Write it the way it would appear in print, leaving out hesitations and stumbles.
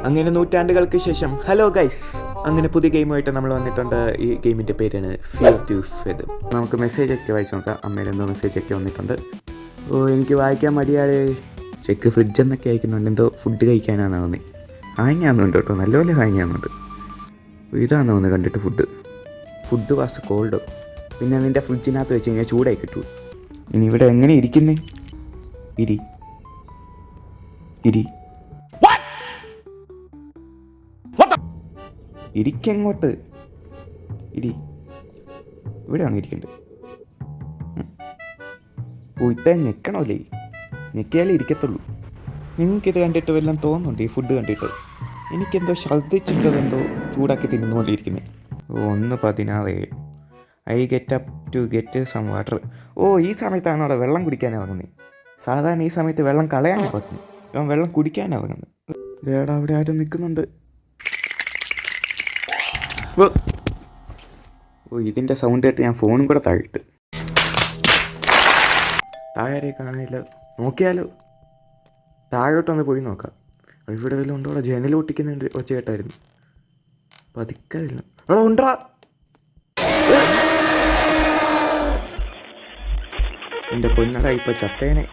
അങ്ങനെ നൂറ്റാണ്ടുകൾക്ക് ശേഷം ഹലോ ഗൈസ്, അങ്ങനെ പുതിയ ഗെയിമായിട്ട് നമ്മൾ വന്നിട്ടുണ്ട്. ഈ ഗെയിമിൻ്റെ പേരാണ് ഫിയർ ടു ഫെദ്. നമുക്ക് മെസ്സേജൊക്കെ വായിച്ച് നോക്കാം. അമ്മയുടെ എന്തോ മെസ്സേജൊക്കെ വന്നിട്ടുണ്ട്. എനിക്ക് വായിക്കാൻ മടിയാളെ. ചെക്ക് ഫ്രിഡ്ജ് എന്നൊക്കെ അയക്കുന്നുണ്ട്. എന്തോ ഫുഡ് കഴിക്കാനാണ് തോന്നി. ഹാങ്ങിയാകുന്നുണ്ട് കേട്ടോ, നല്ലപോലെ ഹാങ്ങിയാകുന്നുണ്ട്. ഇതാണെന്ന് തോന്നുന്നു കണ്ടിട്ട്. Food was cold. പിന്നെ നിൻ്റെ ഫ്രിഡ്ജിനകത്ത് വെച്ച് കഴിഞ്ഞാൽ ചൂടായി കിട്ടൂ. ഇനി ഇവിടെ എങ്ങനെ ഇരിക്കുന്നേ? ഇരി ഇരിക്കങ്ങോട്ട് ഇരി. ഇവിടെയാണ് ഇരിക്കേണ്ടത്. ഇത്ര ഞെക്കണമല്ലേ? ഞെക്കിയാലേ ഇരിക്കത്തുള്ളൂ. നിങ്ങൾക്കിത് കണ്ടിട്ട് വല്ലതും തോന്നുന്നുണ്ട്? ഈ ഫുഡ് കണ്ടിട്ട് എനിക്കെന്തോ ഛർദ്ദിച്ചിട്ടതെന്തോ ചൂടാക്കി തിന്നുകൊണ്ടിരിക്കുന്നത്. 1:16. I get up to get some water. ഈ സമയത്താണ് അവിടെ വെള്ളം കുടിക്കാനാണ് ഇറങ്ങുന്നത്. സാധാരണ ഈ സമയത്ത് വെള്ളം കളയാനാണ് പറ്റുന്നത്. ഇവൻ വെള്ളം കുടിക്കാനാണ് ഇറങ്ങുന്നത്. ദേടാ, അവിടെ ആരും നിൽക്കുന്നുണ്ട്. ഇതിൻ്റെ സൗണ്ട് കേട്ട് ഞാൻ ഫോണും കൂടെ താഴിട്ട്. താഴെ കാണില്ല. നോക്കിയാലോ, താഴോട്ടൊന്ന് പോയി നോക്കാം. ഇവിടെ വല്ലതും ഉണ്ടോ? അവിടെ ജനൽ പൊട്ടിക്കുന്നുണ്ട്. ഒച്ച കേട്ടായിരുന്നു. പതിക്കതില്ല. അവിടെ ഉണ്ടാ. എൻ്റെ പൊന്നട, ഇപ്പം ചത്തേനെ.